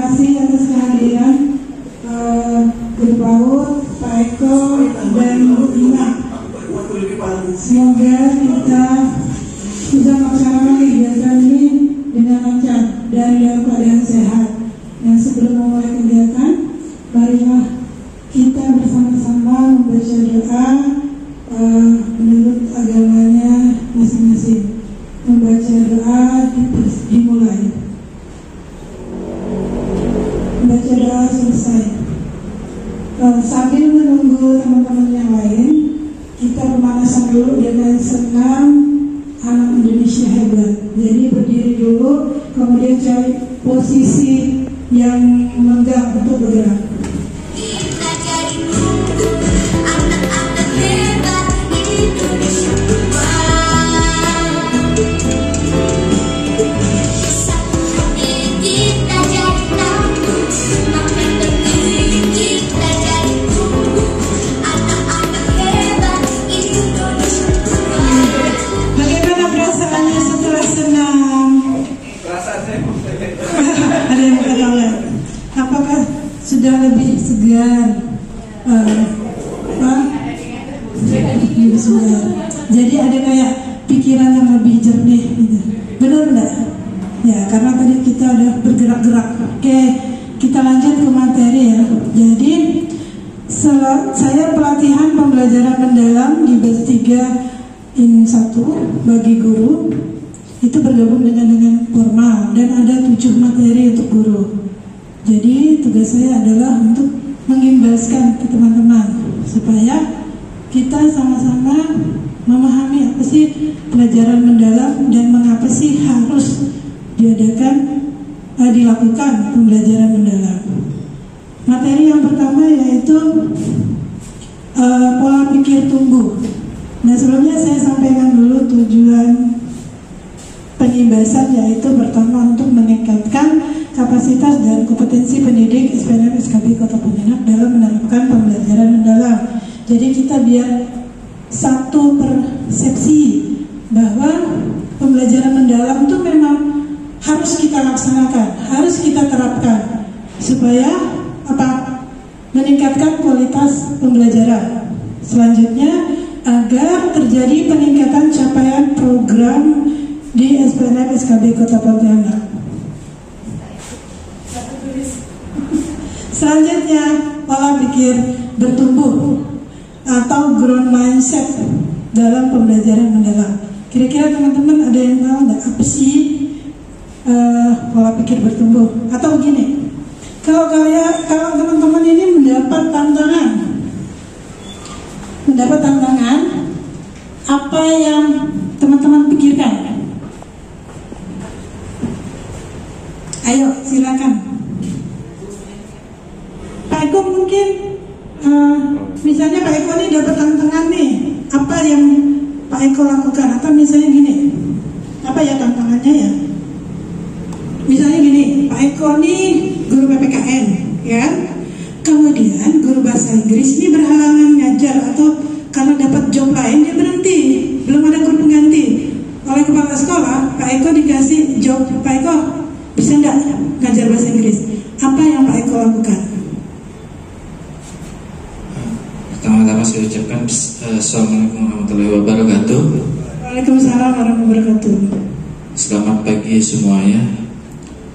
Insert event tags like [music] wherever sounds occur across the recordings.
kasih atas kehadiran Guru PAUD, Pak Eko, dan Bu Ina. Semoga kita bisa melaksanakan kegiatan ini dengan lancar dan dalam keadaan sehat. Dan sebelum memulai kegiatan, marilah kita bersama-sama membaca doa menurut agamanya masing-masing. Membaca doa dimulai. Membaca doa selesai. Sambil menunggu teman-teman yang lain, kita pemanasan dulu dengan senam anak Indonesia hebat. Jadi berdiri dulu, kemudian cari posisi yang lenggang untuk bergerak. Kita jadi anak-anak hebat Indonesia satu hati kita jadi tangguh, makan berdiri kita jadi tumbuh, anak-anak hebat Indonesia. Bagaimana perasaannya setelah senam? Ada yang ketawa. Apakah sudah lebih segar? Lebih segar. Jadi ada kayak pikiran yang lebih jernih gitu. Benar enggak? Ya, karena tadi kita udah bergerak-gerak. Oke, kita lanjut ke materi ya. Jadi saya pelatihan pembelajaran mendalam di batch 3 in 1 bagi guru itu bergabung dengan formal dan ada 7 materi untuk guru. Jadi tugas saya adalah untuk mengimbaskan ke teman-teman supaya kita sama-sama memahami apa sih pelajaran mendalam dan mengapa sih harus dilakukan pembelajaran mendalam. Materi yang pertama yaitu pola pikir tumbuh. Nah, sebelumnya saya sampaikan dulu tujuan pengimbasan, yaitu pertama untuk meningkatkan kapasitas dan kompetensi pendidik SPNM SKB Kota Pontianak dalam menerapkan pembelajaran mendalam. Jadi kita biar satu persepsi bahwa pembelajaran mendalam itu memang harus kita laksanakan, harus kita terapkan supaya meningkatkan kualitas pembelajaran. Selanjutnya agar terjadi peningkatan capaian program di SPNM SKB Kota Pontianak. Selanjutnya pola pikir bertumbuh atau growth mindset dalam pembelajaran mendalam. Kira-kira teman-teman ada yang tahu nggak apa sih pola pikir bertumbuh? Atau begini, kalau teman-teman ini mendapat tantangan, apa yang teman-teman pikirkan? Ayo, silakan. Pak Eko mungkin, misalnya Pak Eko ini dapat tantangan nih, apa yang Pak Eko lakukan? Atau misalnya gini, apa ya tantangannya ya? Misalnya gini, Pak Eko ini guru PPKN, ya. Kemudian guru bahasa Inggris ini berhalangan ngajar atau karena dapat job lain dia berhenti, belum ada guru pengganti. Oleh kepala sekolah, Pak Eko dikasih job, Pak Eko bisa enggak ngajar bahasa Inggris? Apa yang Pak Eko lakukan? Pertama-tama saya ucapkan Assalamualaikum warahmatullahi wabarakatuh. Waalaikumsalam warahmatullahi wabarakatuh. Selamat pagi semuanya.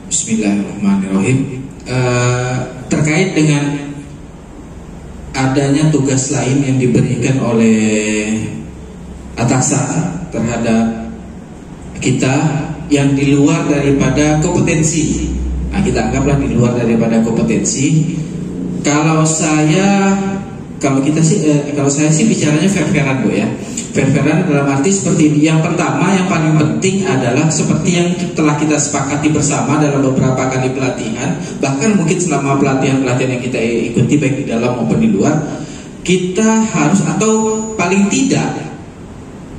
Bismillahirrahmanirrahim. Terkait dengan adanya tugas lain yang diberikan oleh atasan terhadap kita yang di luar daripada kompetensi. Nah, kita anggaplah di luar daripada kompetensi. Kalau saya sih bicaranya fair-fairan, Bu ya. Fair-fairan dalam arti seperti ini. Yang pertama, yang paling penting adalah seperti yang telah kita sepakati bersama dalam beberapa kali pelatihan, bahkan mungkin selama pelatihan-pelatihan yang kita ikuti baik di dalam maupun di luar, kita harus, atau paling tidak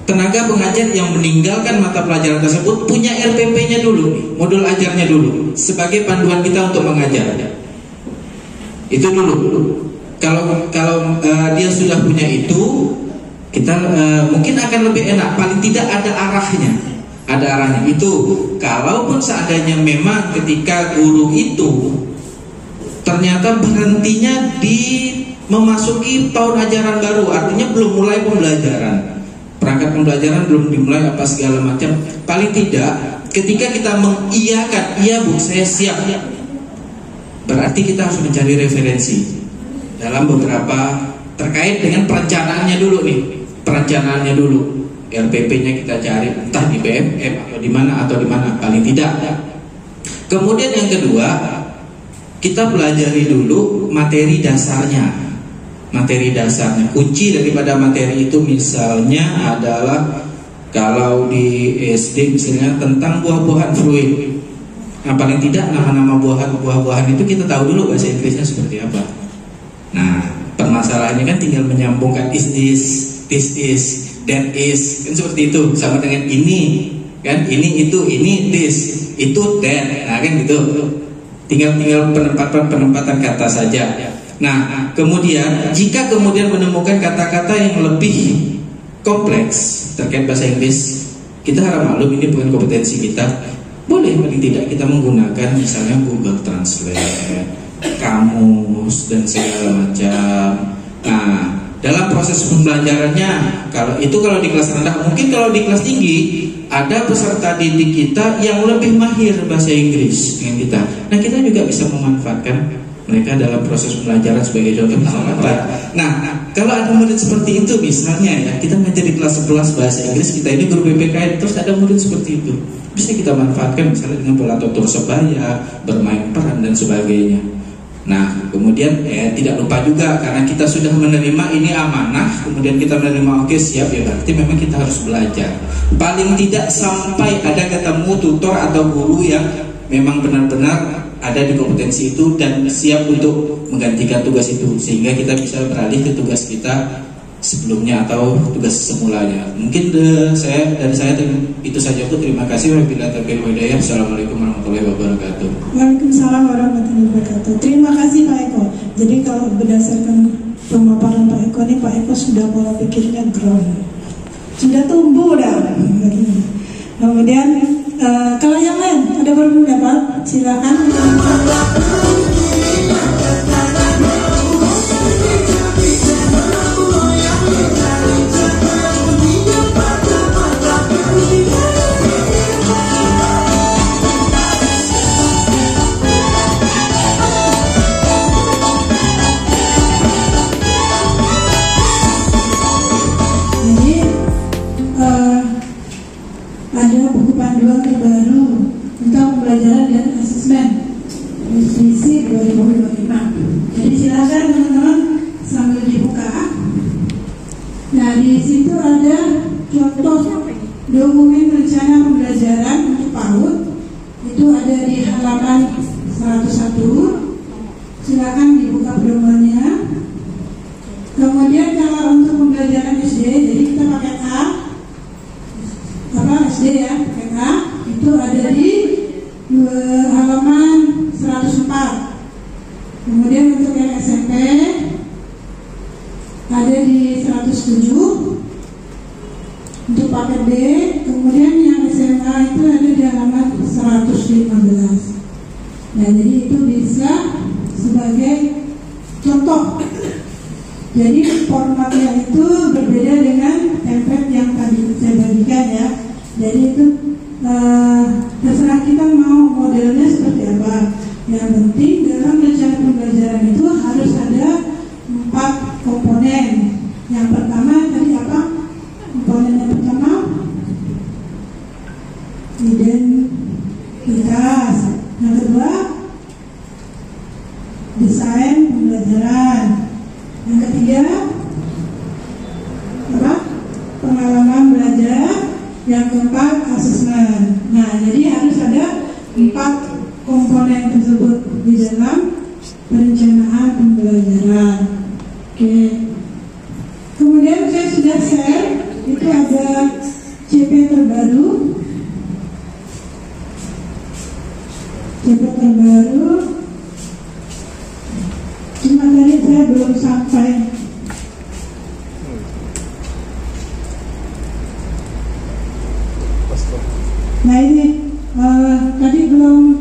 tenaga pengajar yang meninggalkan mata pelajaran tersebut punya RPP-nya dulu, modul ajarnya dulu, sebagai panduan kita untuk mengajar. Itu dulu. Kalau dia sudah punya itu, kita mungkin akan lebih enak. Paling tidak ada arahnya. Itu kalaupun seandainya memang ketika guru itu ternyata berhentinya di memasuki tahun ajaran baru, artinya belum mulai pembelajaran. Perangkat pembelajaran belum dimulai apa segala macam. Paling tidak ketika kita mengiyakan, iya Bu saya siap, berarti kita harus mencari referensi dalam beberapa terkait dengan perencanaannya dulu nih. Perencanaannya dulu, RPP-nya kita cari entah di BMM atau di mana paling tidak. Kemudian yang kedua, kita pelajari dulu materi dasarnya. Materi dasarnya, kunci daripada materi itu misalnya adalah kalau di SD misalnya tentang buah-buahan fruit. Nah, paling tidak nama-nama buah-buahan itu kita tahu dulu bahasa Inggrisnya seperti apa. Nah, permasalahannya kan tinggal menyambungkan is, this is, that is, kan seperti itu, sama dengan ini, kan ini itu, ini this, itu that, nah kan gitu. Tinggal penempatan kata saja. Nah, kemudian jika kemudian menemukan kata-kata yang lebih kompleks terkait bahasa Inggris, kita harap maklum ini bukan kompetensi kita. Boleh paling tidak kita menggunakan misalnya Google Translate, kamus dan segala macam. Nah, dalam proses pembelajarannya, kalau di kelas rendah, mungkin kalau di kelas tinggi ada peserta didik kita yang lebih mahir bahasa Inggris dengan kita. Nah, kita juga bisa memanfaatkan mereka dalam proses pembelajaran sebagai contoh misalnya. Nah, kalau ada murid seperti itu misalnya ya, kita ngajar di kelas 11 bahasa Inggris, kita ini guru BPKN, terus ada murid seperti itu, bisa kita manfaatkan misalnya dengan pola tutur sebaya, bermain peran dan sebagainya. Nah, kemudian tidak lupa juga karena kita sudah menerima ini amanah, kemudian kita menerima oke siap ya, berarti memang kita harus belajar. Paling tidak sampai ada ketemu tutor atau guru yang memang benar-benar ada di kompetensi itu dan siap untuk menggantikan tugas itu, sehingga kita bisa beralih ke tugas kita sebelumnya atau tugas semulanya. Mungkin dari saya itu saja Bu. Terima kasih. Assalamualaikum warahmatullahi wabarakatuh. Waalaikumsalam warahmatullahi wabarakatuh. Terima kasih Pak Eko. Jadi kalau berdasarkan pemaparan Pak Eko ini, Pak Eko sudah pola pikirnya ground, sudah tumbuh dah. Kemudian kalau yang lain ada berpendapat, silakan. Ada buku panduan terbaru tentang pembelajaran dan asesmen Revisi 2025. Jadi silakan teman-teman sambil dibuka. Nah, di situ ada contoh dokumen rencana pembelajaran untuk PAUD. Itu ada di halaman 101. Silakan dibuka pedomannya. Kemudian kalau untuk pembelajaran SD, jadi kita pakai SD ya, PK itu ada di halaman 104. Kemudian untuk yang SMP ada di 107 untuk paket B. Kemudian yang SMA itu ada di halaman 115. Nah, jadi itu bisa sebagai contoh. Jadi formatnya itu berbeda dengan template yang tadi saya bagikan ya. Jadi itu terserah kita mau modelnya seperti apa. Yang penting dalam rencana pembelajaran itu harus ada 4 komponen. Yang pertama tadi apa? Komponen yang pertama identitas. Yang kedua desain pembelajaran. Yang ketiga apa? Pengalaman belajar. Yang keempat asesmen. Nah, jadi harus ada 4 komponen tersebut di dalam perencanaan pembelajaran. Oke. Kemudian saya sudah share, itu ada CP terbaru. CP terbaru. Cuma tadi saya belum sampai. Nah ini tadi belum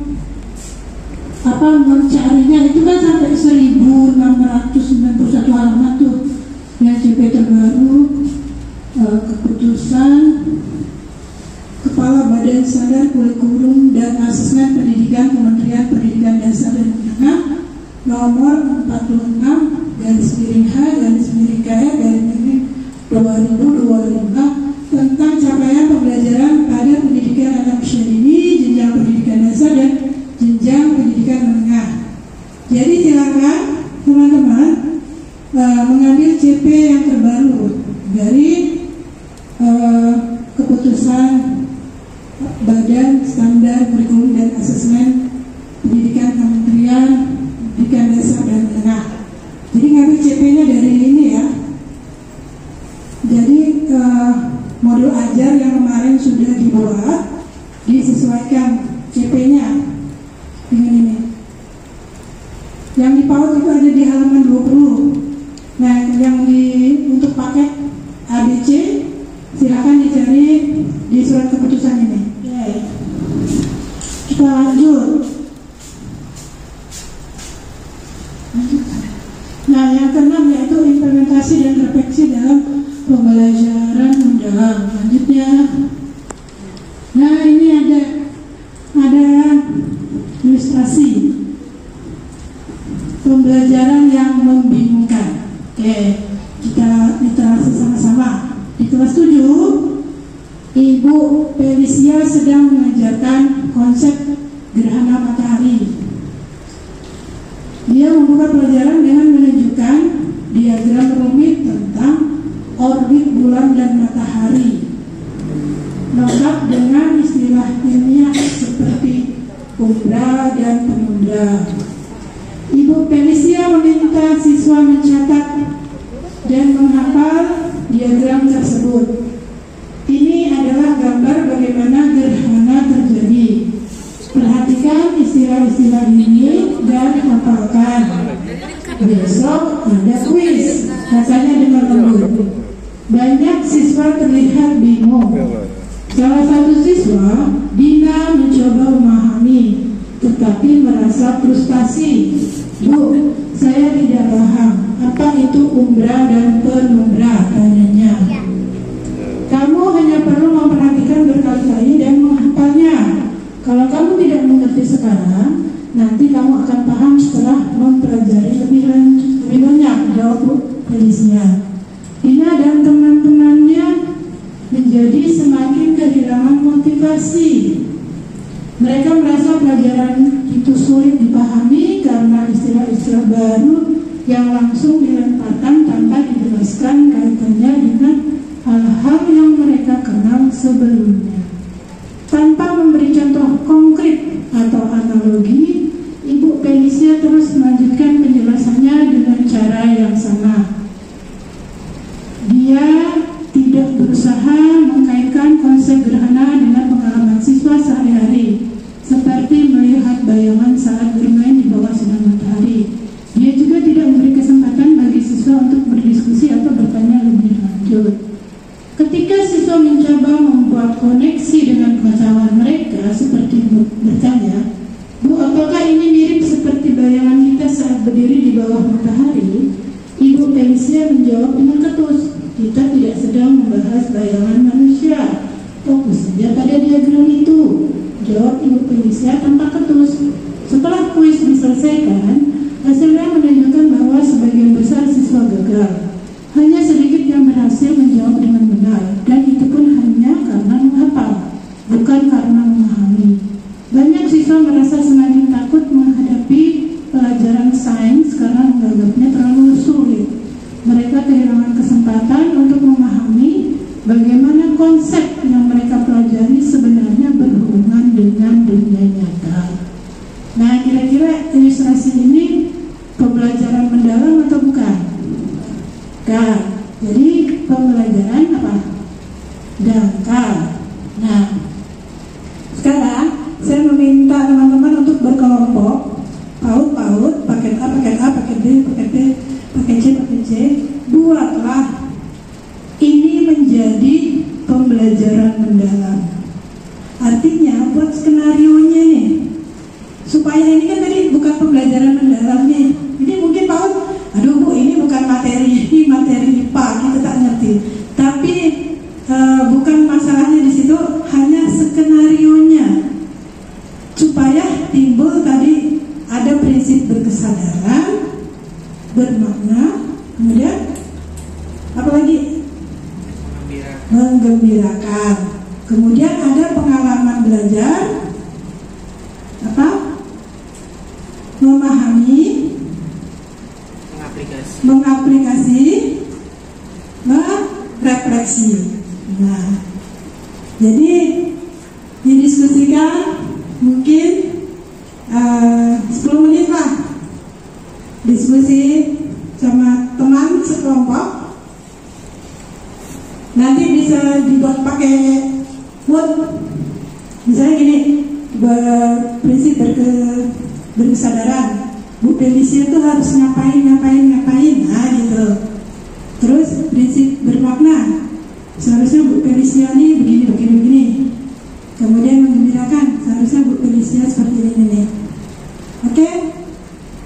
apa mencarinya itu kan sampai 1691 halaman tuh yang CP terbaru, keputusan Kepala Badan Standar Kurikulum dan Asesmen Pendidikan Kementerian Pendidikan Dasar dan Menengah nomor 46/HGR/KR/2025 tentang capaian pembelajaran pada pendidikan anak usia dini, jenjang pendidikan dasar dan jenjang pendidikan menengah. Jadi silakan teman-teman mengambil CP yang terbaru dari keputusan Badan Standar Kurikulum dan Asesmen Pendidikan Kementerian Pendidikan Dasar dan Menengah. Jadi ngambil CP-nya dari ini ya. Jadi modul ajar yang kemarin sudah dibuat disesuaikan CP-nya dengan ini. Yang di PAUD itu ada di halaman 20. Nah, yang untuk paket ABC silakan dicari di surat keputusan ini. Kita lanjut. Nah, yang keenam yaitu implementasi dan refleksi dalam pembelajaran mendalam. Selanjutnya, nah ini ada ilustrasi pembelajaran yang membingungkan. Oke, kita literasi sama-sama. Di kelas 7, Ibu Felicia sedang mengajarkan konsep gerhana matahari. Dia membuka pelajaran dengan menunjukkan diagram rumit tentang orbit bulan dan matahari, lengkap dengan istilah ilmiah seperti umbra dan penumbra. Ibu Felicia meminta siswa mencatat dan menghafal diagram tersebut. Ini adalah gambar bagaimana gerhana terjadi. Perhatikan istilah-istilah ini dan hafalkan. Besok ada kuis, katanya dengan lembut. Banyak siswa terlihat bingung. Salah satu siswa, Dina, mencoba memahami, tetapi merasa frustasi. Bu, saya tidak paham. Apa itu umbra dan penumbra? Tanyanya. Kamu hanya perlu memperhatikan berkali-kali dan menghafalnya. Kalau kamu tidak mengerti sekarang, nanti kamu akan paham setelah mempelajari lebih banyak, jawab Bu Felicia. Dina dan teman-temannya menjadi semakin kehilangan motivasi. Mereka merasa pelajaran itu sulit dipahami karena istilah-istilah baru yang langsung dilemparkan tanpa dijelaskan kaitannya dengan hal-hal yang mereka kenal sebelumnya. Tanpa memberi contoh konkret atau analogi, Ibu Felicia terus melanjutkan penjelasannya dengan cara yang sama. Dia tidak berusaha mengkaitkan konsep gerhana dengan pengalaman siswa sehari-hari, seperti melihat bayangan saat bermain di bawah sinar matahari. Dia juga tidak memberi kesempatan bagi siswa untuk berdiskusi atau bertanya lebih lanjut. Ketika siswa mencoba membuat koneksi dengan pengetahuan mereka, seperti bertanya, Bu, apakah ini mirip seperti bayangan kita saat berdiri di bawah matahari? Ibu Felicia menjawab dengan ketus, kita tidak sedang membahas bayangan manusia. Fokus saja pada diagram itu, jawab Ibu Felicia tanpa ketus. Setelah kuis diselesaikan, hasilnya menunjukkan bahwa sebagian besar siswa gagal. Hanya sedikit yang berhasil menjawab dengan benar, dan itu pun hanya karena menghafal, bukan karena memahami. Banyak siswa merasa semakin takut menghadapi pelajaran sains karena menganggapnya terlalu sulit. Mereka kehilangan kesempatan untuk memahami bagaimana konsep yang mereka pelajari sebenarnya berhubungan dengan dunia nyata. Nah, kira-kira ilustrasi ini pembelajaran mendalam atau bukan? Kan, jadi pembelajaran apa? Dangkal. Nah, sekarang saya meminta teman-teman untuk berkelompok, PAUD, paket A, paket A, paket B, paket B, paket C, paket C. Buatlah ini menjadi pembelajaran mendalam. Artinya buat skenario nya nih, supaya ini kan tadi bukan bermakna, kemudian apa lagi? Menggembirakan. Kemudian ada pengalaman belajar, apa? Memahami, mengaplikasi, merefleksi. Nah, jadi didiskusikan mungkin 10 menit lah, diskusi sama teman sekelompok. Nanti bisa dibuat pakai mood, misalnya gini, berprinsip berkesadaran. Bu Felicia tuh harus ngapain, nah gitu. Terus prinsip bermakna, seharusnya Bu Felicia ini begini. Kemudian menggembirakan, seharusnya Bu Felicia seperti ini nih. Oke,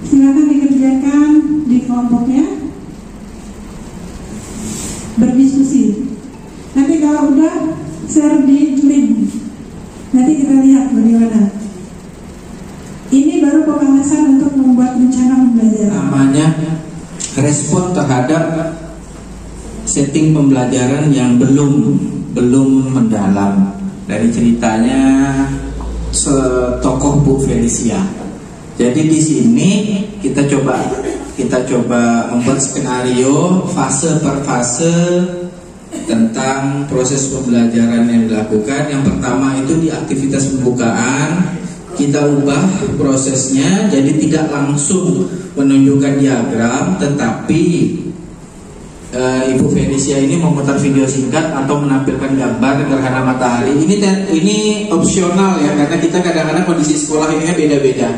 silakan dikerjakan di kelompoknya, berdiskusi. Nanti kalau udah share di link, nanti kita lihat bagaimana. Ini baru pemanasan untuk membuat rencana pembelajaran. Namanya respon terhadap setting pembelajaran yang belum mendalam. Dari ceritanya tokoh Bu Felicia. Jadi di sini kita coba membuat skenario fase per fase tentang proses pembelajaran yang dilakukan. Yang pertama itu di aktivitas pembukaan. Kita ubah prosesnya jadi tidak langsung menunjukkan diagram, tetapi Ibu Felicia ini memutar video singkat atau menampilkan gambar gerhana matahari. Ini opsional ya, karena kita kadang-kadang kondisi sekolah ini beda-beda.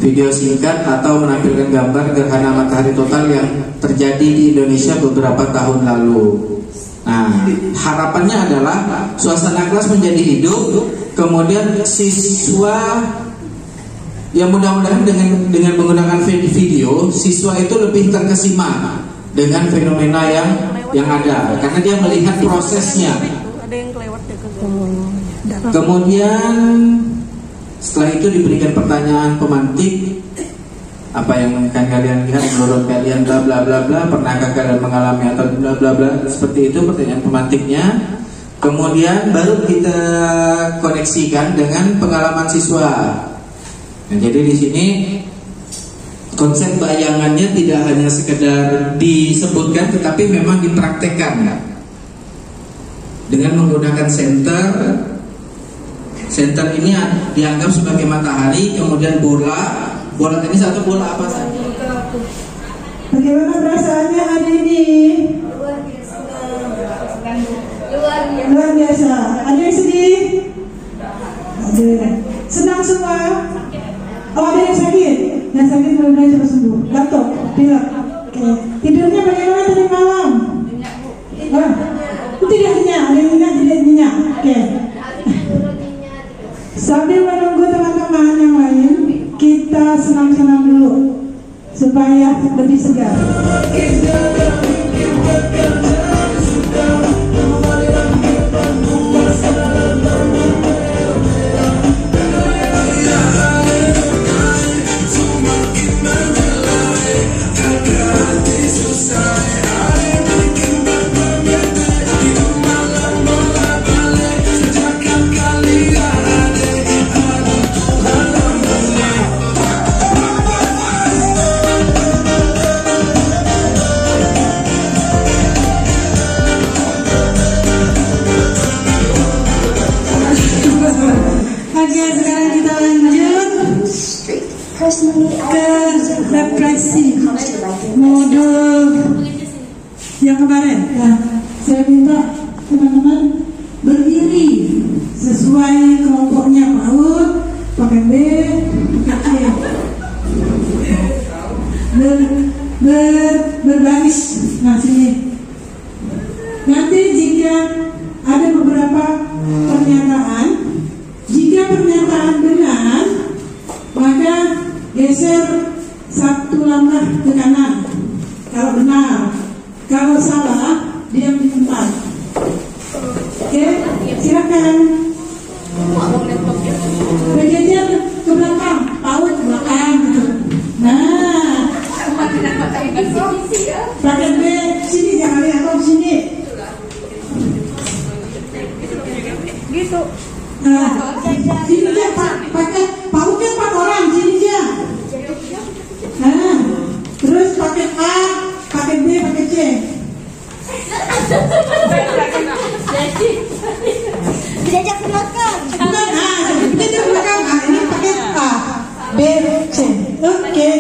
Video singkat atau menampilkan gambar gerhana matahari total yang terjadi di Indonesia beberapa tahun lalu. Nah, harapannya adalah suasana kelas menjadi hidup, kemudian siswa yang mudah-mudahan dengan menggunakan video, siswa itu lebih terkesima dengan fenomena yang ada, karena dia melihat prosesnya. Kemudian setelah itu diberikan pertanyaan pemantik, apa yang akan kalian lihat menurut kalian bla bla bla bla, pernahkah kalian mengalami atau bla bla bla, seperti itu pertanyaan pemantiknya. Kemudian baru kita koneksikan dengan pengalaman siswa. Nah, jadi di sini konsep bayangannya tidak hanya sekedar disebutkan, tetapi memang dipraktekkan dengan menggunakan center. Center ini dianggap sebagai matahari, kemudian bola ini satu bola apa saja. Bagaimana perasaannya hari ini? Luar biasa. Ada yang sedih? Ada. Senang semua? Oh, ada yang sakit? Yang sakit mudah-mudahan cepat sembuh. Batuk, pilek. Oke. Tidurnya bagaimana tadi malam? Wah, tidak nyenyak. Ada yang nyenyak, tidak nyenyak. Oke. Sambil menunggu teman-teman yang lain, kita senam-senam dulu supaya lebih segar. Ke refleksi modul yang kemarin. Nah, saya minta teman-teman berdiri sesuai kelompoknya, PAUD, pakai B, pakai C, berbaris. Nah, sini. Nanti jika ada beberapa pernyataan, jika pernyataan benar, maka geser satu langkah ke kanan kalau benar. Kalau salah, diam di tempat. Oke, silakan. Bergeser ke belakang, PAUD ke belakang gitu. Nah, Oke.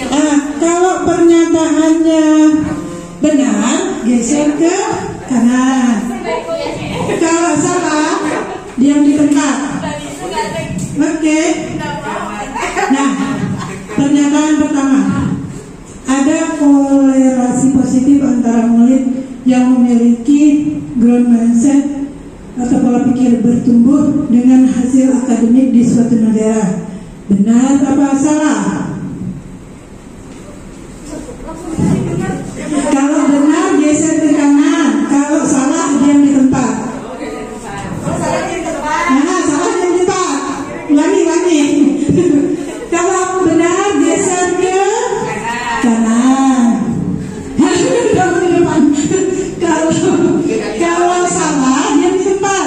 Nah, kalau pernyataannya benar, geser ke kanan. Kalau salah, diam di tempat. Oke. Nah, pernyataan pertama. Ada korelasi positif antara murid yang memiliki growth mindset atau pola pikir bertumbuh dengan hasil akademik di suatu negara. Benar apa salah? Kalau benar geser ke kanan, kalau salah diam di tempat. Nah, salah diam di tempat. Ulangi. Kalau benar geser ke kanan. Kalau salah diam di tempat.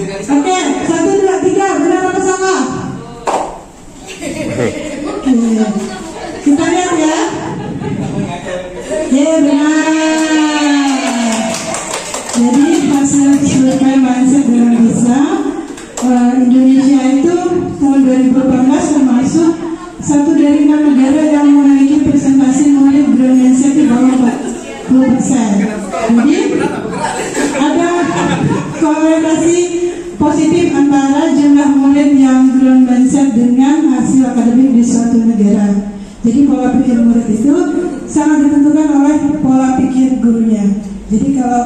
Oke, 1, 2, 3, benar apa salah? Kita lihat ya. Ya, benar. Jadi hasil survei mindset dengan bisa Indonesia itu tahun 2018 termasuk satu dari 6 negara yang memiliki presentasi murid growth mindset di bawah 40%. Jadi ada korelasi positif antara jumlah murid yang growth mindset dengan hasil akademik di suatu negara. Jadi pola pikir murid itu sangat ditentukan oleh pola pikir gurunya. Jadi kalau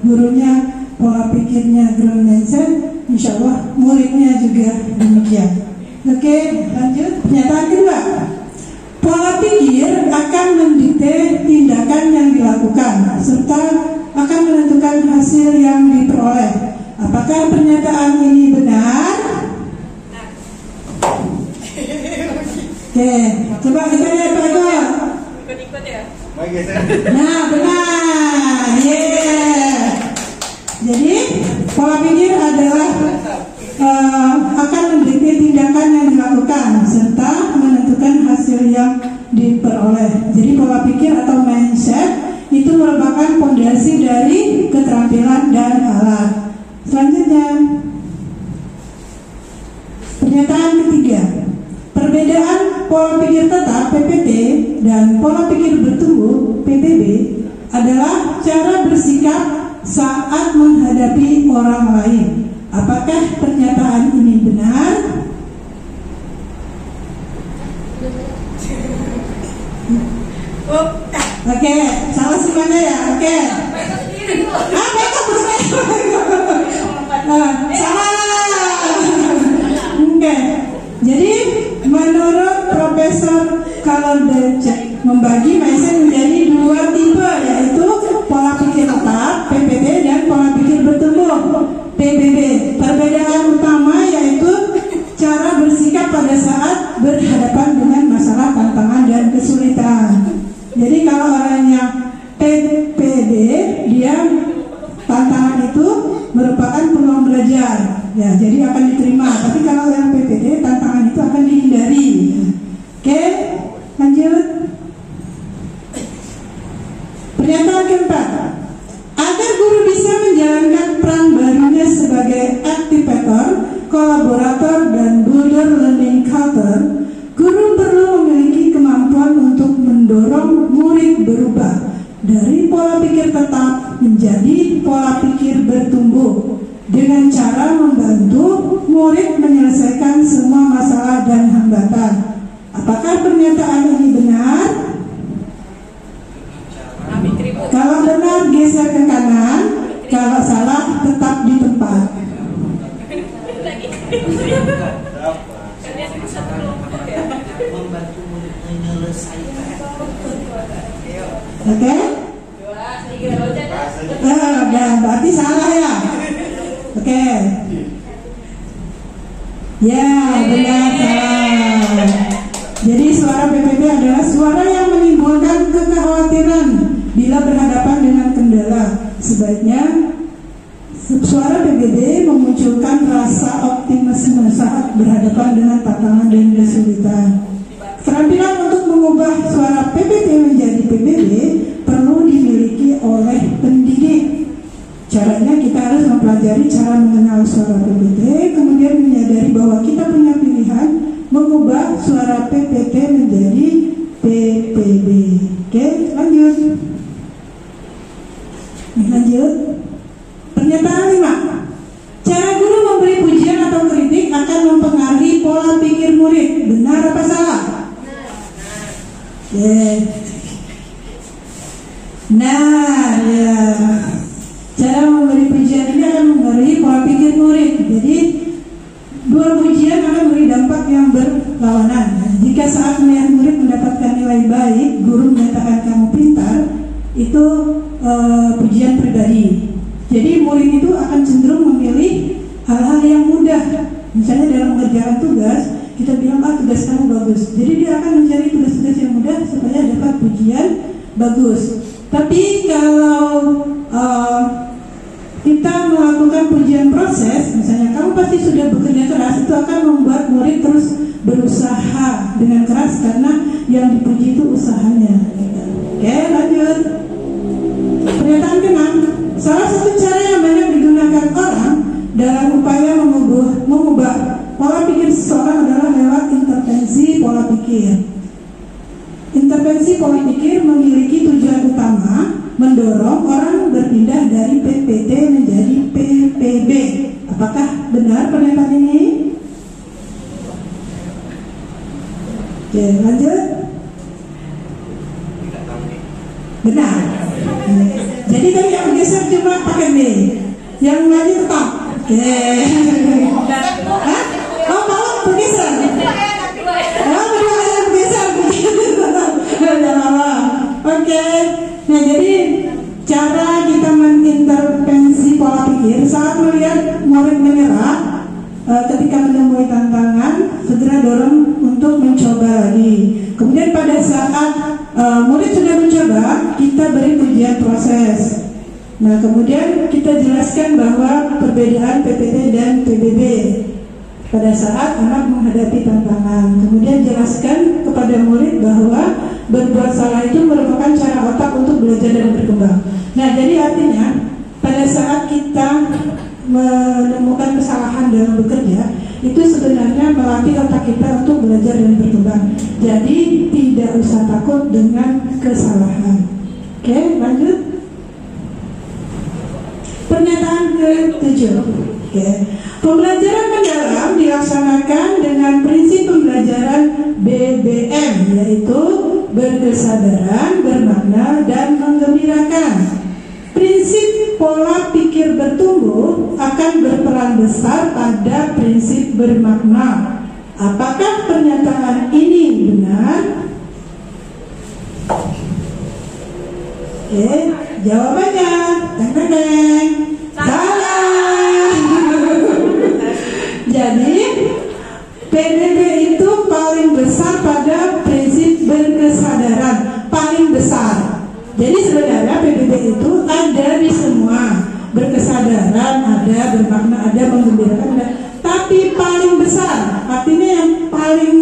gurunya pola pikirnya growth mindset, insya Allah muridnya juga demikian. Oke, lanjut. Pernyataan kedua. Pola pikir akan mendikte tindakan yang dilakukan serta akan menentukan hasil yang diperoleh. Apakah pernyataan ini benar? Oke, coba kita lihat Pak Eko. Ikut-ikut ya. Nah, benar. Yeah. Jadi pola pikir adalah akan mendikte tindakan yang dilakukan serta menentukan hasil yang diperoleh. Jadi pola pikir atau mindset itu merupakan fondasi dari keterampilan dan alat. Selanjutnya, pernyataan ketiga. Perbedaan pola pikir tetap (PPT) dan pola pikir bertumbuh [breath] adalah cara bersikap saat menghadapi orang lain. Apakah pernyataan ini benar? Oke, salah semuanya ya. Oke. Salah. Oke. Jadi menurut Profesor Kalordecek membagi mindset menjadi 2 tipe, yaitu pola pikir tetap (PPT) dan pola pikir bertumbuh (PBB). Perbedaan utama yaitu cara bersikap pada saat berhadapan dengan masalah, tantangan, dan kesulitan. Jadi kalau orangnya PPB, dia tantangan itu merupakan peluang belajar, ya, jadi akan diterima. Tapi kalau yang PPD, tantangan itu akan dihindari. Oke, lanjut. Pernyataan keempat. Agar guru bisa menjalankan peran barunya sebagai aktivator, kolaborator, dan builder learning culture, guru perlu memiliki kemampuan untuk mendorong murid berubah dari pola pikir tetap menjadi pola pikir bertumbuh dengan cara membantu murid menyelesaikan semua masalah dan hambatan. Apakah pernyataan ini benar? Kalau benar geser ke kanan, kalau salah tetap di tempat. Oke? Berarti salah ya? Oke. Ya, benar, salah. Jadi suara PPB adalah suara yang menimbulkan kekhawatiran bila berhadapan dengan kendala. Sebaiknya suara PPB memunculkan rasa optimisme saat berhadapan dengan tantangan dan kesulitan. Keterampilan untuk mengubah suara PPT menjadi PBB perlu dimiliki oleh pendidik. Caranya kita harus mempelajari cara mengenal suara PPT, kemudian menyadari bahwa kita punya pilihan suara PPP menjadi PPB. Oke, lanjut. Lanjut. Pernyataan 5. Cara guru memberi pujian atau kritik akan mempengaruhi pola pikir murid. Benar apa salah? Nah, ya. Cara memberi pujian ini akan mempengaruhi pola pikir murid. Jadi, dua pujian akan memberi dampak yang berlawanan. Jika saat melihat murid mendapatkan nilai baik, guru menyatakan kamu pintar, itu pujian pribadi. Jadi murid itu akan cenderung memilih hal-hal yang mudah. Misalnya dalam mengerjakan tugas, kita bilang tugas kamu bagus. Jadi dia akan mencari tugas-tugas yang mudah supaya dapat pujian bagus. Tapi kalau kita melakukan pujian proses, misalnya kamu pasti sudah bekerja keras, itu akan membuat murid terus berusaha dengan keras karena yang dipuji itu usahanya. Oke, lanjut. Pernyataan ke-6. Salah satu cara yang banyak digunakan orang dalam upaya mengubah pola pikir seseorang adalah lewat intervensi pola pikir. Intervensi pola pikir memiliki tujuan utama mendorong orang berpindah dari PPT menjadi PPB. Apakah benar pernyataan ini? Oke, lanjut. Benar. Jadi tadi yang geser cuma pakai B, yang lain tetap. Oke. Hah? Oh, malah bergeser. Oh, berdua yang bergeser. Udah lama. Oke. Nah, jadi cara kita mengintervensi pola pikir saat melihat murid menyerah ketika menemui tantangan, segera dorong untuk mencoba lagi. Kemudian pada saat murid sudah mencoba, kita beri pujian proses. Nah, kemudian kita jelaskan bahwa perbedaan PPT dan PBB pada saat anak menghadapi tantangan. Kemudian jelaskan kepada murid bahwa berbuat salah itu merupakan cara otak untuk belajar dan berkembang. Nah, jadi artinya pada saat kita menemukan kesalahan dalam bekerja, itu sebenarnya melatih otak kita untuk belajar dan berkembang. Jadi tidak usah takut dengan kesalahan. Oke, lanjut. Pernyataan ke-7. Oke. Pembelajaran mendalam dilaksanakan dengan prinsip pembelajaran BBM, yaitu berkesadaran, bermakna, dan menggembirakan. Prinsip pola pikir bertumbuh akan berperan besar pada prinsip bermakna. Apakah pernyataan ini benar? Oke, jawabannya teng-teng-teng, salah. Jadi PBB itu paling besar pada prinsip berkesadaran, paling besar. Jadi sebenarnya PBB itu ada di semua, berkesadaran ada, bermakna ada, menggembirakan ada. Tapi paling besar, artinya yang paling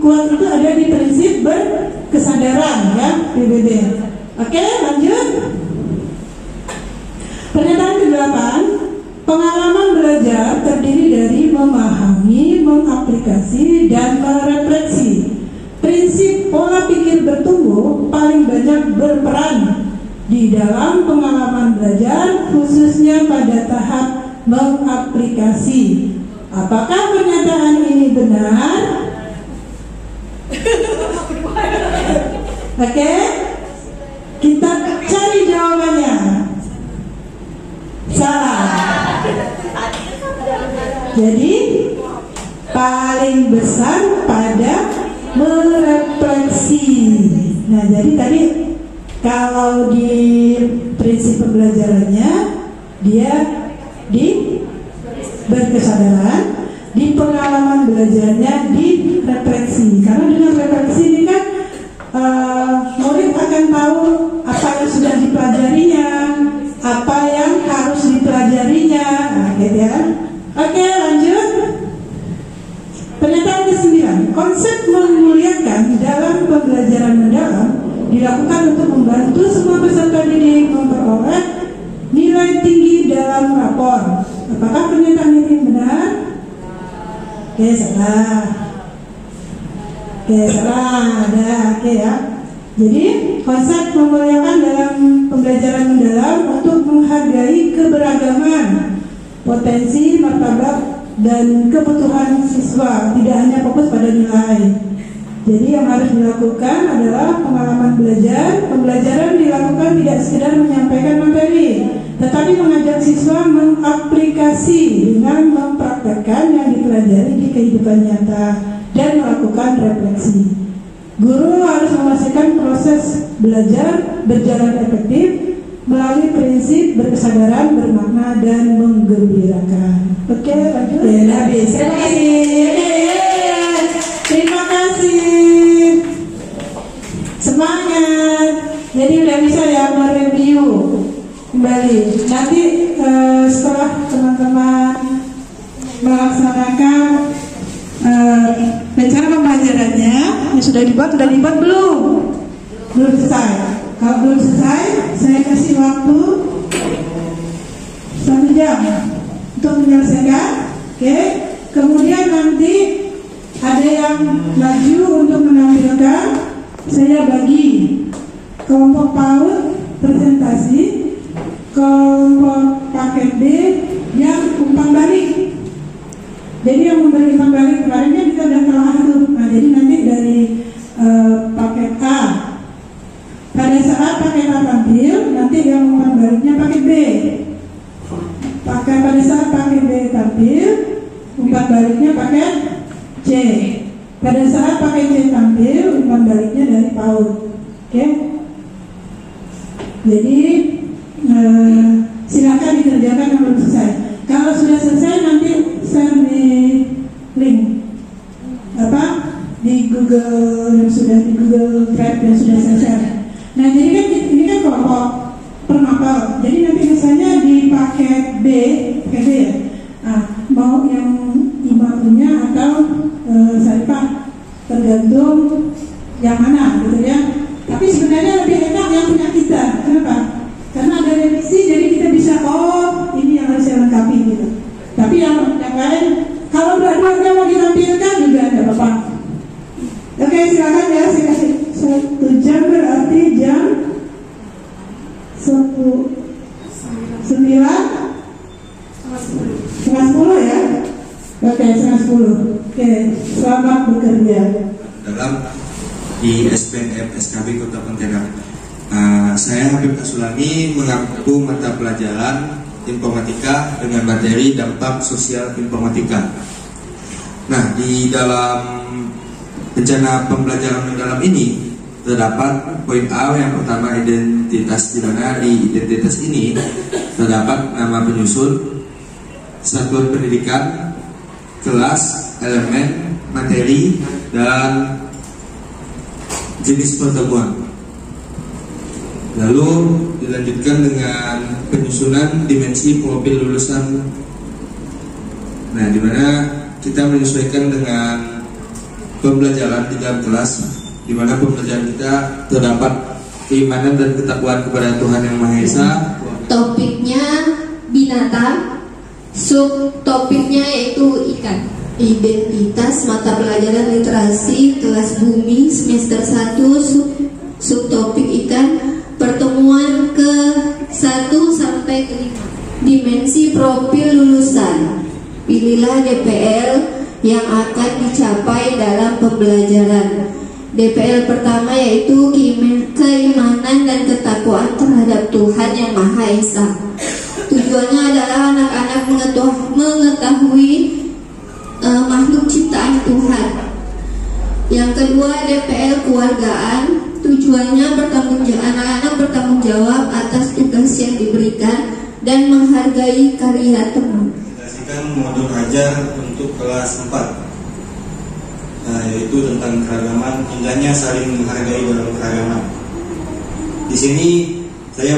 kuat itu ada di prinsip berkesadaran, ya, PBB. Oke, lanjut. Pernyataan ke-8. Pengalaman belajar terdiri dari memahami, mengaplikasi, dan merefleksi. Prinsip pola pikir bertumbuh paling banyak berperan di dalam pengalaman belajar, khususnya pada tahap mengaplikasi. Apakah pernyataan ini benar? Oke, kita cari jawabannya. Salah. Jadi paling besar pada merefleksi. Nah, jadi tadi kalau di prinsip pembelajarannya dia di berkesadaran, di pengalaman belajarnya di refleksi. Karena dengan refleksi ini kan murid akan tahu apa yang sudah dipelajarinya, apa yang harus dipelajarinya. Nah, gitu ya. Oke, lanjut. Pernyataan ke-9. Konsep memuliakan dalam pembelajaran mendalam dilakukan untuk membantu semua peserta didik memperoleh nilai tinggi dalam rapor. Apakah pernyataan ini benar? Oke, salah. Oke, salah ada. Oke ya. Jadi konsep memuliakan dalam pembelajaran mendalam untuk menghargai keberagaman, potensi, martabat, dan kebutuhan siswa, tidak hanya fokus pada nilai. Jadi yang harus dilakukan adalah pengalaman belajar. Pembelajaran dilakukan tidak sekedar menyampaikan materi, tetapi mengajak siswa mengaplikasi dengan mempraktekkan yang dipelajari di kehidupan nyata dan melakukan refleksi. Guru harus memastikan proses belajar berjalan efektif melalui prinsip berkesadaran, bermakna, dan menggembirakan. Oke, lanjut. Ya, habis. Terima kasih. Terima kasih. Semangat. Jadi udah bisa ya mereview kembali. Nanti setelah teman-teman melaksanakan rencana pembelajarannya yang sudah dibuat belum? Belum selesai. Kalau belum selesai, saya kasih waktu 1 jam untuk menyelesaikan. Oke. Kemudian nanti ada yang maju untuk menampilkan. Saya bagi kelompok PAUD presentasi, kelompok paket B yang umpan balik. Jadi yang memberi umpan balik kemarin kan kita udah kelar tuh. Nah, jadi nanti dari paket A, pada saat paket A tampil, nanti yang umpan baliknya paket B. Pada saat paket B tampil, umpan baliknya paket C. Pada saat paket C tampil, umpan baliknya dari PAUD. Oke? Jadi silakan dikerjakan yang belum selesai. Kalau sudah selesai nanti share di link di Google yang sudah di Google Drive yang sudah saya share. Nah, jadi kan ini kan kelompok permapel. Jadi nanti misalnya di paket B ya. Nah, mau yang imam punya atau Sarifah, tergantung yang mana gitu ya. Tapi sebenarnya lebih enak yang punya kita. Kenapa? Karena ada revisi, jadi kita bisa ini yang harus saya lengkapi gitu. Tapi yang lain, kalau dua-duanya mau ditampilkan juga ada apa-apa. Oke, silakan ya, saya kasih 1 jam, berarti jam 9:30 ya. Oke, 9:30. Oke, selamat bekerja. Dalam di SPNF SKB Kota Pontianak. Saya Habib Asulani mengampu mata pelajaran informatika dengan materi dampak sosial informatika. Nah, di dalam rencana pembelajaran mendalam ini terdapat poin A yang pertama identitas, di mana di identitas ini terdapat nama penyusun, satuan pendidikan, kelas, elemen, materi, dan jenis pertemuan. Lalu dilanjutkan dengan penyusunan dimensi profil lulusan. Nah, di mana kita menyesuaikan dengan pembelajaran di dalam kelas, di mana pembelajaran kita terdapat keimanan dan ketakwaan kepada Tuhan Yang Maha Esa. Topiknya binatang, subtopiknya yaitu ikan. Identitas mata pelajaran literasi kelas bumi semester 1, subtopik ikan. Pertemuan ke-1 sampai ke-5. Dimensi profil lulusan. Pilihlah DPL yang akan dicapai dalam pembelajaran. DPL pertama yaitu keimanan dan ketakwaan terhadap Tuhan Yang Maha Esa. Tujuannya adalah anak-anak mengetahui makhluk ciptaan Tuhan. Yang kedua, DPL keluargaan. Tujuannya anak-anak bertanggung jawab atas tugas yang diberikan dan menghargai karya teman. Modul ajar untuk kelas 4, yaitu tentang keragaman, indahnya saling menghargai dalam keragaman. Di sini saya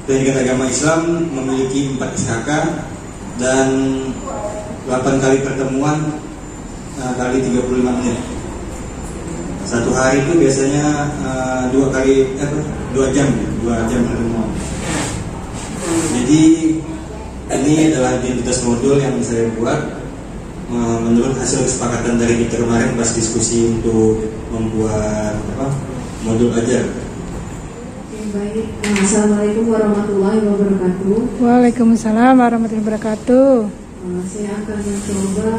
pendidikan agama Islam memiliki 4 SKK dan 8 kali pertemuan kali 35 menit. Satu hari itu biasanya 2 jam pertemuan. Jadi ini adalah identitas modul yang saya buat. menurut hasil kesepakatan dari kita kemarin pas diskusi untuk membuat modul ajar. Baik, Assalamualaikum warahmatullahi wabarakatuh. Waalaikumsalam warahmatullahi wabarakatuh. Saya akan mencoba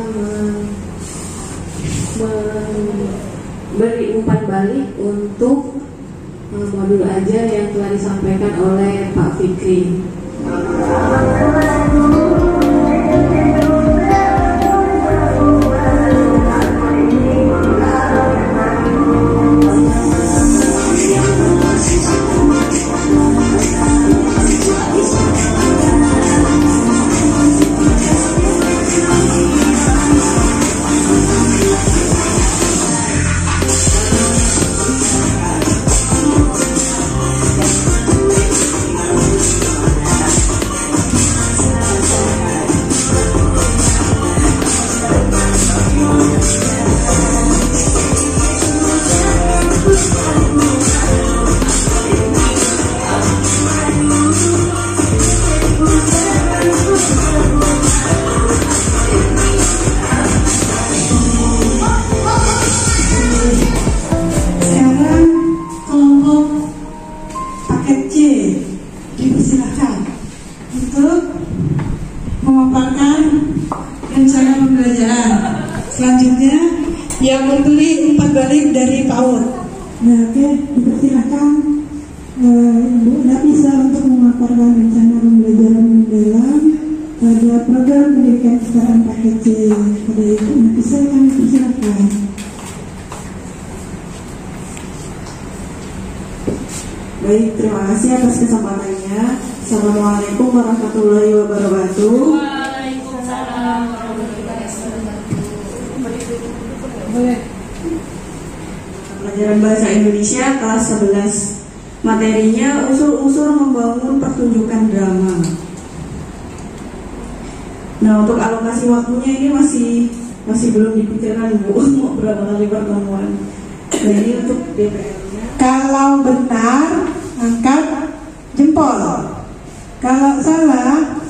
memberi umpan balik untuk modul ajar yang telah disampaikan oleh Pak Fikri. Selanjutnya yang membeli umpan balik dari PAUD. Nah, oke, dipersilakan Ibu Nafisa untuk memaparkan rencana pembelajaran mendalam pada program pendidikan kesetaraan paket C. Pada Ibu Nafisa kami persilakan. Baik, terima kasih atas kesempatannya. Assalamualaikum warahmatullahi wabarakatuh. Waalaikumsalam warahmatullahi wabarakatuh. Pelajaran Bahasa Indonesia kelas 11. Materinya unsur-unsur membangun pertunjukan drama. Nah, untuk alokasi waktunya ini masih belum dipikirkan, Bu. Mau berapa kali pertemuan. Jadi untuk DPR-nya, Kalau benar, angkat jempol. Kalau salah,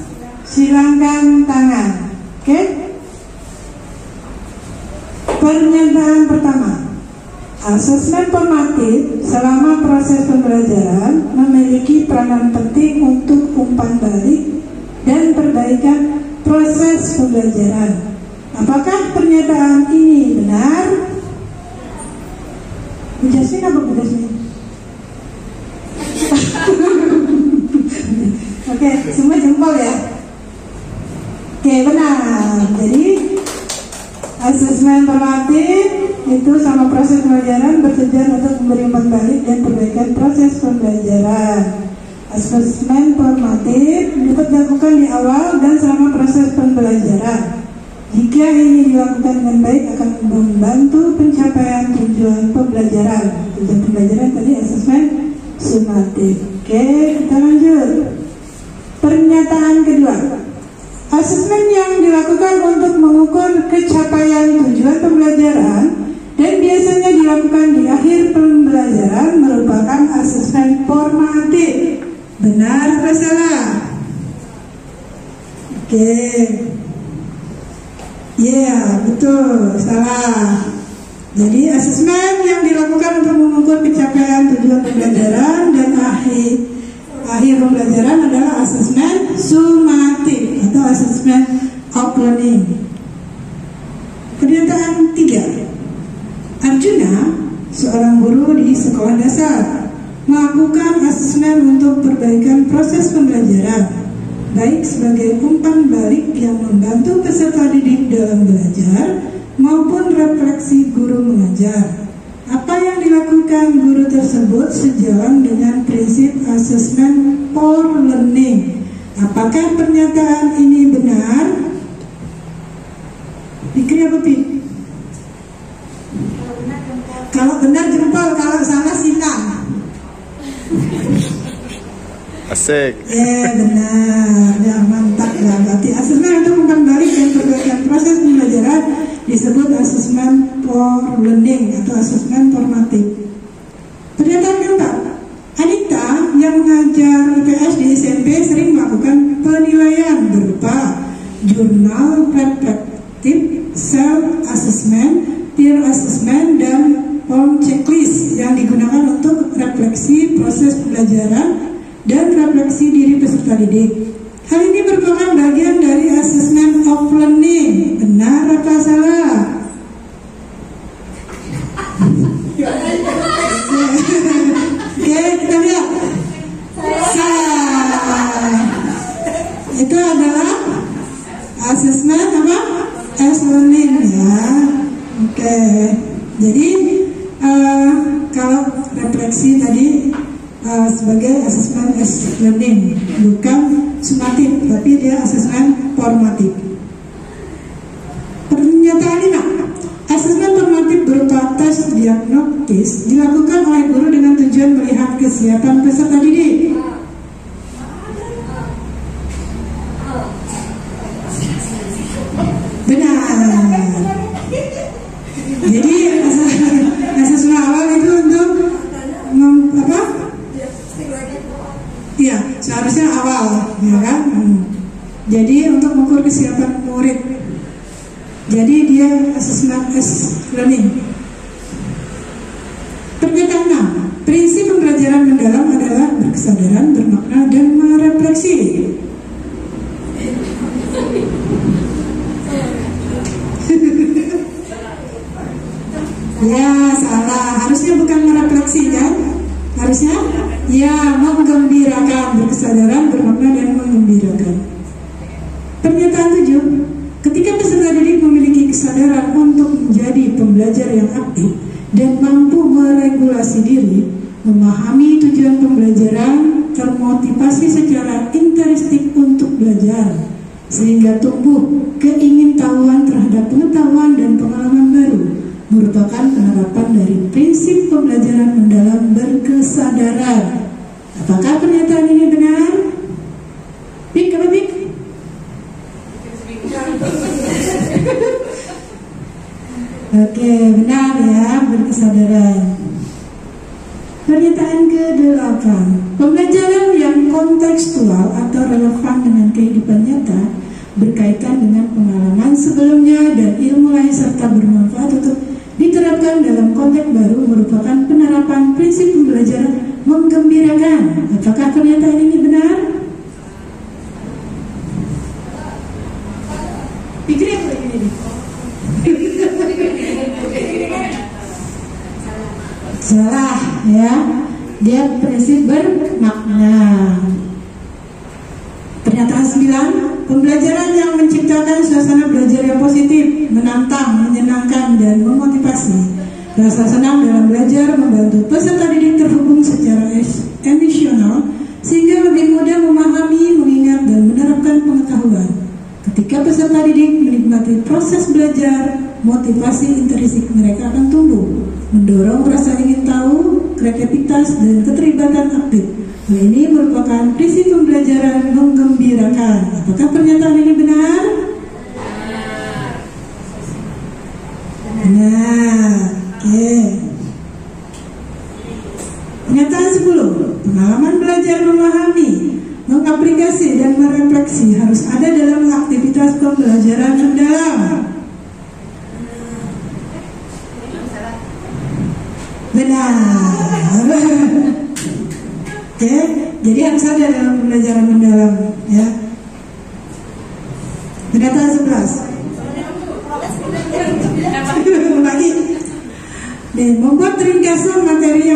silangkan tangan. Oke? Pernyataan pertama. Asesmen formatif selama proses pembelajaran memiliki peranan penting untuk umpan balik dan perbaikan proses pembelajaran. Apakah pernyataan ini benar? Bu Jasmine apa Bu Jasmine? Oke, semua jempol ya. Oke, benar. Jadi asesmen formatif itu sama proses pembelajaran bertujuan untuk memberi umpan balik dan perbaikan proses pembelajaran. Asesmen formatif dapat dilakukan di awal dan selama proses pembelajaran. Jika ini dilakukan dengan baik akan membantu pencapaian tujuan pembelajaran. Tujuan pembelajaran tadi asesmen sumatif. Oke, kita lanjut. Pernyataan kedua. Asesmen yang dilakukan untuk mengukur capaian tujuan pembelajaran dan biasanya dilakukan di akhir pembelajaran merupakan asesmen formatif. Benar atau salah? Oke. Betul, salah. Jadi asesmen yang dilakukan untuk mengukur pencapaian tujuan pembelajaran dan akhir pembelajaran adalah asesmen sumatif atau asesmen of learning. Pernyataan 3. Arjuna, seorang guru di sekolah dasar, melakukan asesmen untuk perbaikan proses pembelajaran, baik sebagai umpan balik yang membantu peserta didik dalam belajar maupun refleksi guru mengajar. Apa yang dilakukan guru tersebut sejalan dengan prinsip asesmen for learning. Apakah pernyataan ini benar? Dikira apa, Pi? Kalau benar jempol, kalau salah silang. Asik. Benar, ya mantap ya. Berarti asesmen untuk umpan balik dan perbaikan proses pembelajaran disebut asesmen for learning atau asesmen formatif. Pernyataan keempat. Anita yang mengajar IPS di SMP sering melakukan penilaian berupa jurnal reflektif assessment dan form checklist yang digunakan untuk refleksi proses pembelajaran dan refleksi diri peserta didik. Hal ini merupakan bagian dari assessment of learning. Benar atau salah? Oke, kita lihat. Salah. Itu adalah assessment apa? As learning ya. Oke. Jadi kalau refleksi tadi sebagai assessment as learning, bukan sumatif, tapi dia assessment formatif. Pernyataan 5. Assessment formatif berupa tes diagnostis dilakukan oleh guru dengan tujuan melihat kesiapan peserta didik. Benar. Jadi asesmen awal itu untuk apa? Iya, seharusnya awal, ya kan? Jadi untuk mengukur kesiapan murid. Jadi dia assessment as learning. Pernyataan 6. Prinsip pembelajaran mendalam adalah berkesadaran, bermakna, dan merefleksi. Ya, salah. Harusnya bukan merefleksi kan? Harusnya ya menggembirakan, berkesadaran, bermakna, dan menggembirakan. Pernyataan 7. Ketika peserta didik memiliki kesadaran untuk menjadi pembelajar yang aktif dan mampu meregulasi diri, memahami tujuan pembelajaran, termotivasi secara intrinsik untuk belajar, sehingga tumbuh keingintahuan terhadap pengetahuan dan pengalaman baru, merupakan penerapan dari prinsip pembelajaran mendalam berkesadaran. Apakah pernyataan ini benar? Pik apa pik? Oke, benar ya, berkesadaran. Pernyataan ke-8. Pembelajaran yang kontekstual atau relevan dengan kehidupan nyata, berkaitan dengan pengalaman sebelumnya dan ilmu lain serta bermanfaat untuk diterapkan dalam konteks baru, merupakan penerapan prinsip pembelajaran menggembirakan. Apakah pernyataan ini benar? Pikirin lagi ini. Salah ya. Dia prinsip bermakna. Pernyataan 9. Pembelajaran yang menciptakan suasana belajar yang positif, menantang, menyenangkan, dan memotivasi. Rasa senang dalam belajar membantu peserta didik terhubung secara emosional sehingga lebih mudah memahami, mengingat, dan menerapkan pengetahuan. Ketika peserta didik menikmati proses belajar, motivasi intrinsik mereka akan tumbuh, mendorong rasa ingin tahu, kreativitas, dan keterlibatan aktif. Hal ini merupakan prinsip pembelajaran menggembirakan. Apakah pernyataan ini benar? Benar. Oke. Pernyataan 10. Pengalaman belajar memahami, mengaplikasi, dan merefleksi harus ada dalam aktivitas pembelajaran mendalam. Benar. Oke, jadi harus ada dalam pembelajaran mendalam, ya. Pernyataan 11. Lagi. Membuat ringkasan materi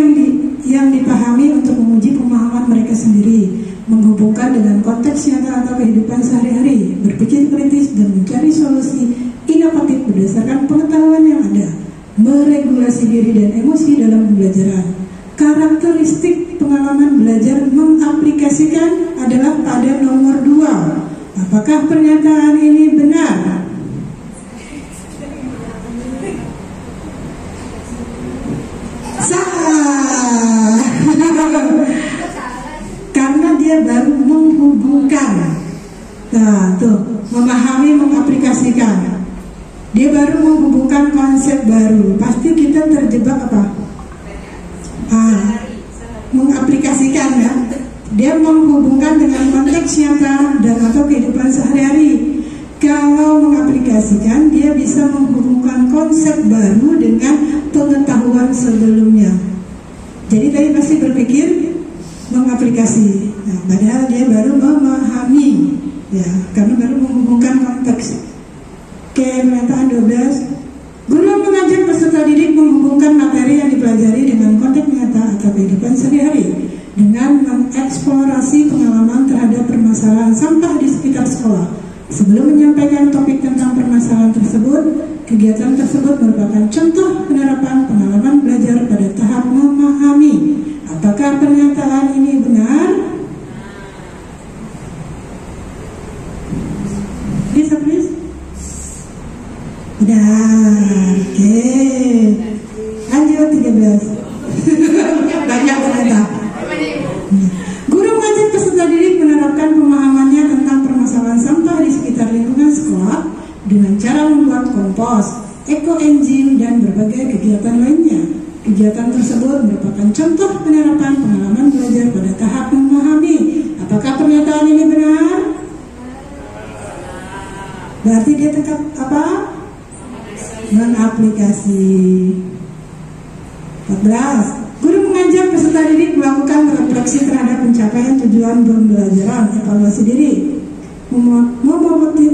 yang dipahami untuk menguji pemahaman mereka sendiri, menghubungkan dengan konteks nyata atau kehidupan sehari-hari, berpikir kritis dan mencari solusi inovatif berdasarkan pengetahuan yang ada, meregulasi diri dan emosi dalam pembelajaran. Karakteristik pengalaman belajar mengaplikasikan adalah pada nomor 2. Apakah pernyataan ini benar? Salah. Karena dia baru menghubungkan. Nah, tuh, memahami, mengaplikasikan. Dia baru menghubungkan konsep baru. Pasti kita terjebak apa? Mengaplikasikan ya. Dia menghubungkan dengan konteks nyata dan atau kehidupan sehari-hari. kalau mengaplikasikan, dia bisa menghubungkan konsep baru dengan pengetahuan sebelumnya. Jadi tadi pasti berpikir mengaplikasi, nah, padahal dia baru memahami, ya, karena baru menghubungkan konteks. Oke, pernyataan 12. Guru mengajar peserta didik menghubungkan materi yang dipelajari dengan konteks nyata atau kehidupan sehari-hari dengan mengeksplorasi pengalaman terhadap permasalahan sampah di sekitar sekolah. Sebelum menyampaikan topik tentang permasalahan tersebut, kegiatan tersebut merupakan contoh penerapan pengalaman belajar pada tahap memahami. Apakah pernyataan ini benar? Bisa please? Benar. Oke. Lanjut 13. Banyak ternyata. Guru mengajar peserta didik menerapkan pemahamannya tentang permasalahan sampah di sekitar lingkungan sekolah dengan cara membuat kompos, ekoenzim, dan berbagai kegiatan lainnya. Kegiatan tersebut merupakan contoh penerapan pengalaman belajar pada tahap memahami. Apakah pernyataan ini benar? Berarti dia tetap apa? Mengaplikasi. 14. Guru mengajar peserta didik melakukan refleksi terhadap pencapaian tujuan pembelajaran, evaluasi diri,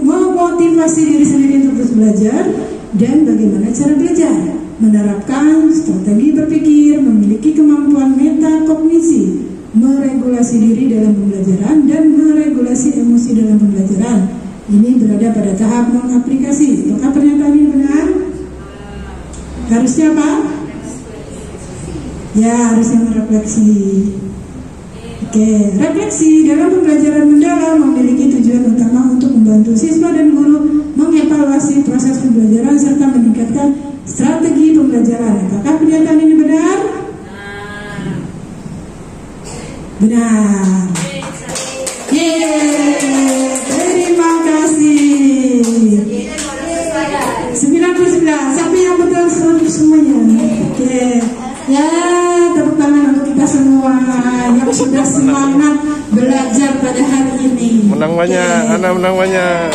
memotivasi diri sendiri untuk terus belajar, dan bagaimana cara belajar, menerapkan strategi berpikir, memiliki kemampuan metakognisi, meregulasi diri dalam pembelajaran, dan meregulasi emosi dalam pembelajaran. Ini berada pada tahap mengaplikasi. Apakah pernyataan ini benar? Harusnya apa? Ya, harusnya merefleksi. Oke, refleksi dalam pembelajaran mendalam memiliki tujuan utama untuk membantu siswa dan guru mengevaluasi proses pembelajaran serta meningkatkan strategi pembelajaran. Apakah pernyataan ini benar? Benar. Yeay, terima kasih. 99. Siapa yang betul semuanya? Oke. Ya, tepuk tangan untuk kita semua yang sudah semangat belajar pada hari ini. Menang banyak, anak menang banyak.